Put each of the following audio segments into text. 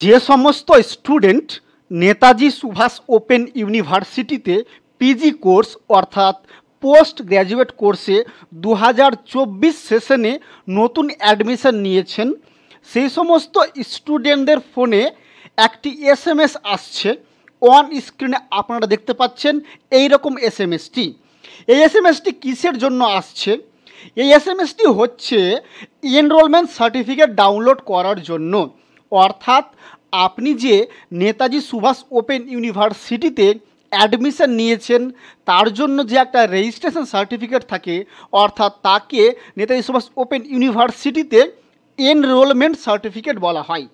যে সমস্ত student Netaji Subhash open ইউনিভার্সিটিতে পিজি কোর্স অর্থাৎ পোস্ট গ্র্যাজুয়েট কোর্সে 2024 সেশনে নতুন অ্যাডমিশন নিয়েছেন, সেই সমস্ত স্টুডেন্টদের ফোনে একটি এসএমএস আসছে। অন স্ক্রিনে আপনারা দেখতে পাচ্ছেন এই রকম এসএমএসটি। এই এসএমএসটি কিসের জন্য আসছে? এই এসএমএসটি হচ্ছে এনরোলমেন্ট সার্টিফিকেট ডাউনলোড করার জন্য। অর্থাৎ আপনি যে নেতাজি সুভাষ ওপেন ইউনিভার্সিটিতে অ্যাডমিশন নিয়েছেন তার জন্য যে একটা রেজিস্ট্রেশন সার্টিফিকেট থাকে, অর্থাৎ তাকে নেতাজি সুভাষ ওপেন ইউনিভার্সিটিতে এনরোলমেন্ট সার্টিফিকেট বলা হয়।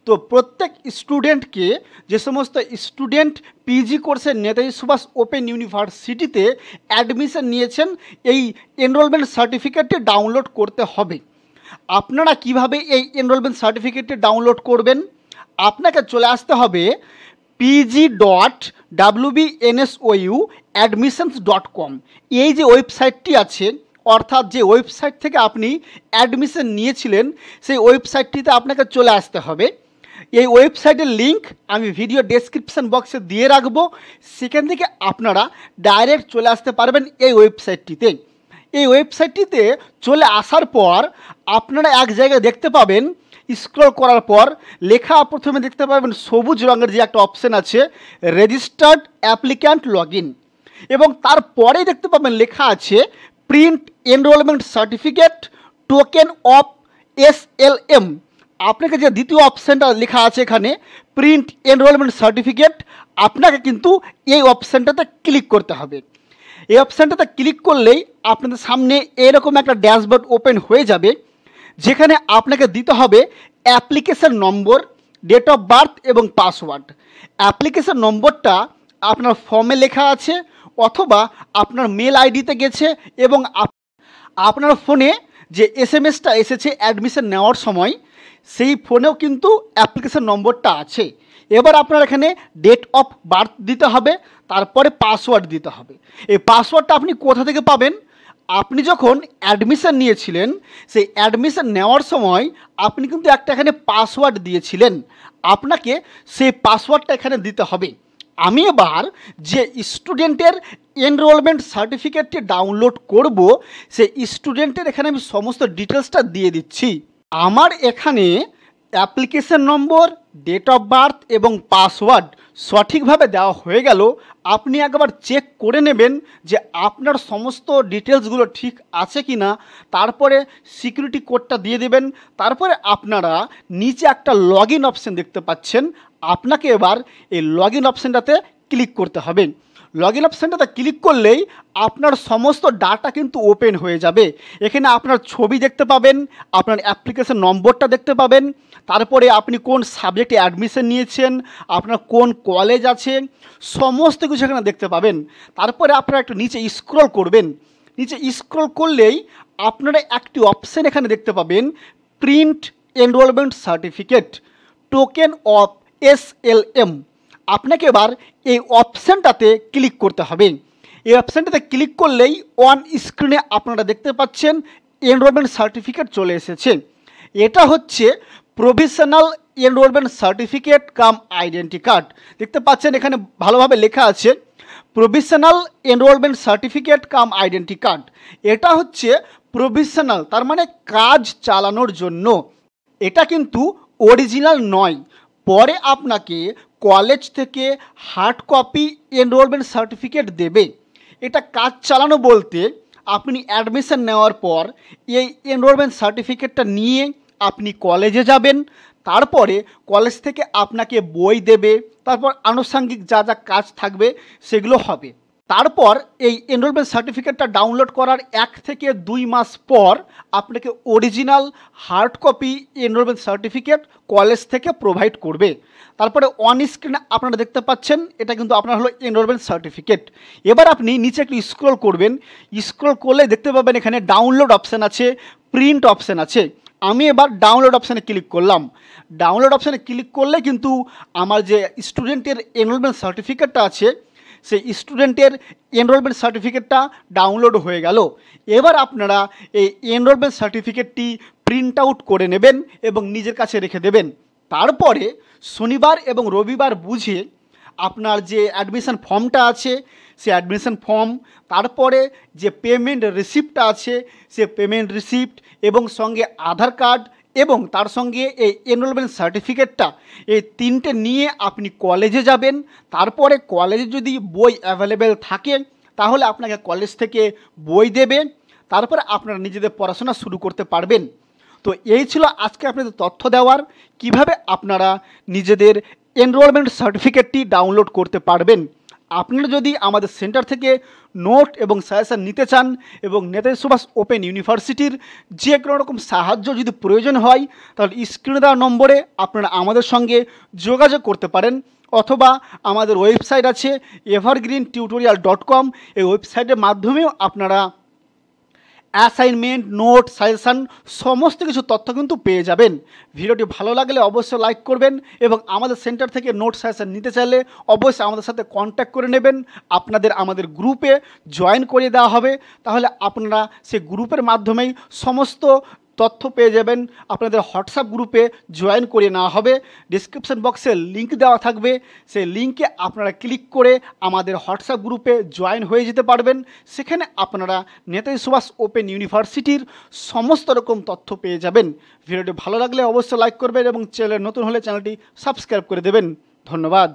তো প্রত্যেক স্টুডেন্টকে, যে সমস্ত স্টুডেন্ট পিজি কোর্সের নেতাজি সুভাষ ওপেন ইউনিভার্সিটিতে অ্যাডমিশন নিয়েছেন, এই এনরোলমেন্ট সার্টিফিকেটটি ডাউনলোড করতে হবে। আপনারা কিভাবে এই এনরোলমেন্ট সার্টিফিকেটটি ডাউনলোড করবেন? আপনাকে চলে আসতে হবে pg.wbnsou.admissions.com। এই যে ওয়েবসাইটটি আছে, অর্থাৎ যে ওয়েবসাইট থেকে আপনি অ্যাডমিশন নিয়েছিলেন, সেই ওয়েবসাইটটিতে আপনাকে চলে আসতে হবে। এই ওয়েবসাইটের লিঙ্ক আমি ভিডিও ডেসক্রিপশন বক্সে দিয়ে রাখবো, সেখান থেকে আপনারা ডাইরেক্ট চলে আসতে পারবেন এই ওয়েবসাইটটিতে। এই ওয়েবসাইটটিতে চলে আসার পর আপনারা এক জায়গায় দেখতে পাবেন, স্ক্রল করার পর লেখা প্রথমে দেখতে পাবেন সবুজ রঙের যে একটা অপশান আছে রেজিস্টার্ড অ্যাপ্লিক্যান্ট লগ ইন, এবং তারপরেই দেখতে পাবেন লেখা আছে print enrolment certificate token of SLM। আপনাকে যে দ্বিতীয় অপশানটা লেখা আছে এখানে প্রিন্ট এনরোলমেন্ট সার্টিফিকেট, আপনাকে কিন্তু এই অপশানটাতে ক্লিক করতে হবে। এই অপশানটাতে ক্লিক করলেই আপনাদের সামনে এরকম একটা ড্যাশবোর্ড ওপেন হয়ে যাবে, যেখানে আপনাকে দিতে হবে application number, date of birth এবং পাসওয়ার্ড। অ্যাপ্লিকেশন নম্বরটা আপনার ফর্মে লেখা আছে অথবা আপনার মেল আইডিতে গেছে, এবং আপনার ফোনে যে এসএমএসটা এসেছে অ্যাডমিশন নেওয়ার সময়, সেই ফোনেও কিন্তু অ্যাপ্লিকেশন নম্বরটা আছে। এবার আপনার এখানে ডেট অফ বার্থ দিতে হবে, তারপরে পাসওয়ার্ড দিতে হবে। এই পাসওয়ার্ডটা আপনি কোথা থেকে পাবেন? আপনি যখন অ্যাডমিশন নিয়েছিলেন, সেই অ্যাডমিশন নেওয়ার সময় আপনি কিন্তু একটা এখানে পাসওয়ার্ড দিয়েছিলেন, আপনাকে সেই পাসওয়ার্ডটা এখানে দিতে হবে। আমি এবার যে স্টুডেন্টের এনরোলমেন্ট সার্টিফিকেটটি ডাউনলোড করব, সেই স্টুডেন্টের এখানে আমি সমস্ত ডিটেলসটা দিয়ে দিচ্ছি। আমার এখানে application number, date of birth এবং পাসওয়ার্ড সঠিকভাবে দেওয়া হয়ে গেল। আপনি একবার চেক করে নেবেন যে আপনার সমস্ত ডিটেলসগুলো ঠিক আছে কি না, তারপরে সিকিউরিটি কোডটা দিয়ে দেবেন। তারপরে আপনারা নিচে একটা লগ ইন অপশান দেখতে পাচ্ছেন, আপনাকে এবার এই লগ ইন অপশানটাতে ক্লিক করতে হবে। লগ ইন অপশানটাতে ক্লিক করলেই আপনার সমস্ত ডাটা কিন্তু ওপেন হয়ে যাবে। এখানে আপনার ছবি দেখতে পাবেন, আপনার অ্যাপ্লিকেশন নম্বরটা দেখতে পাবেন, তারপরে আপনি কোন সাবজেক্টে অ্যাডমিশন নিয়েছেন, আপনার কোন কলেজ আছে, সমস্ত কিছু এখানে দেখতে পাবেন। তারপরে আপনারা একটু নিচে স্ক্রল করবেন। নিচে স্ক্রল করলেই আপনারা একটি অপশান এখানে দেখতে পাবেন print enrolment certificate token of SLM। আপনাকে এবার এই অপশানটাতে ক্লিক করতে হবে। এই অপশানটাতে ক্লিক করলেই অন স্ক্রিনে আপনারা দেখতে পাচ্ছেন এনরোলমেন্ট সার্টিফিকেট চলে এসেছে। এটা হচ্ছে প্রভিশনাল এনরোলমেন্ট সার্টিফিকেট কাম আইডেন্টি কার্ড। দেখতে পাচ্ছেন এখানে ভালোভাবে লেখা আছে প্রভিশনাল এনরোলমেন্ট সার্টিফিকেট কাম আইডেন্টি কার্ড। এটা হচ্ছে প্রভিশনাল, তার মানে কাজ চালানোর জন্য। এটা কিন্তু অরিজিনাল নয়। পরে আপনাকে কলেজ থেকে হার্ড কপি এনরোলমেন্ট সার্টিফিকেট দেবে। এটা কাজ চালানো বলতে আপনি অ্যাডমিশন নেওয়ার পর এই এনরোলমেন্ট সার্টিফিকেটটা নিয়ে আপনি কলেজে যাবেন, তারপরে কলেজ থেকে আপনাকে বই দেবে, তারপর আনুষঙ্গিক যা যা কাজ থাকবে সেগুলো হবে। তারপর এই এনরোলমেন্ট সার্টিফিকেটটা ডাউনলোড করার 1 থেকে 2 মাস পর আপনাকে original hard copy enrolment certificate college থেকে প্রোভাইড করবে। তারপরে অন স্ক্রিনে আপনারা দেখতে পাচ্ছেন এটা কিন্তু আপনার হলো এনরোলমেন্ট সার্টিফিকেট। এবার আপনি নিচে একটু স্ক্রল করবেন। স্ক্রল করলে দেখতে পাবেন এখানে ডাউনলোড অপশান আছে, প্রিন্ট অপশান আছে। আমি এবার ডাউনলোড অপশানে ক্লিক করলাম। ডাউনলোড অপশানে ক্লিক করলে কিন্তু আমার যে স্টুডেন্টের এনরোলমেন্ট সার্টিফিকেটটা আছে, সেই স্টুডেন্টের এনরোলমেন্ট সার্টিফিকেটটা ডাউনলোড হয়ে গেল। এবার আপনারা এই এনরোলমেন্ট সার্টিফিকেটটি প্রিন্ট আউট করে নেবেন এবং নিজের কাছে রেখে দেবেন। তারপরে শনিবার এবং রবিবার বুঝে আপনার যে অ্যাডমিশন ফর্মটা আছে সে অ্যাডমিশন ফর্ম, তারপরে যে পেমেন্ট রিসিপ্টটা আছে সে পেমেন্ট রিসিপ্ট এবং সঙ্গে আধার কার্ড এবং তার সঙ্গে এই এনরোলমেন্ট সার্টিফিকেটটা, এই তিনটে নিয়ে আপনি কলেজে যাবেন। তারপরে কলেজে যদি বই অ্যাভেলেবেল থাকে তাহলে আপনাকে কলেজ থেকে বই দেবে, তারপরে আপনারা নিজেদের পড়াশোনা শুরু করতে পারবেন। তো এই ছিল আজকে আপনাদের তথ্য দেওয়ার, কিভাবে আপনারা নিজেদের এনরোলমেন্ট সার্টিফিকেটটি ডাউনলোড করতে পারবেন। আপনারা যদি আমাদের সেন্টার থেকে নোট এবং সাজেশন নিতে চান এবং নেতাজি সুভাষ ওপেন ইউনিভার্সিটির যে কোনো রকম সাহায্য যদি প্রয়োজন হয় তাহলে স্ক্রিনে দেওয়া নম্বরে আপনারা আমাদের সঙ্গে যোগাযোগ করতে পারেন, অথবা আমাদের ওয়েবসাইট আছে evergreentutorial.com, এই ওয়েবসাইটের মাধ্যমেও আপনারা অ্যাসাইনমেন্ট, নোট, সাজেশান সমস্ত কিছু তথ্য কিন্তু পেয়ে যাবেন। ভিডিওটি ভালো লাগলে অবশ্যই লাইক করবেন এবং আমাদের সেন্টার থেকে নোট সাজেশান নিতে চাইলে অবশ্যই আমাদের সাথে কন্ট্যাক্ট করে নেবেন। আপনাদের আমাদের গ্রুপে জয়েন করিয়ে দেওয়া হবে, তাহলে আপনারা সেই গ্রুপের মাধ্যমেই সমস্ত তথ্য পেয়ে যাবেন। আপনাদের হোয়াটসঅ্যাপ গ্রুপে জয়েন করিয়ে নেওয়া হবে, ডিসক্রিপশন বক্সে লিঙ্ক দেওয়া থাকবে, সেই লিঙ্কে আপনারা ক্লিক করে আমাদের হোয়াটসঅ্যাপ গ্রুপে জয়েন হয়ে যেতে পারবেন। সেখানে আপনারা নেতাজি সুভাষ ওপেন ইউনিভার্সিটির সমস্ত রকম তথ্য পেয়ে যাবেন। ভিডিওটি ভালো লাগলে অবশ্যই লাইক করবেন এবং চ্যানেল নতুন হলে চ্যানেলটি সাবস্ক্রাইব করে দেবেন। ধন্যবাদ।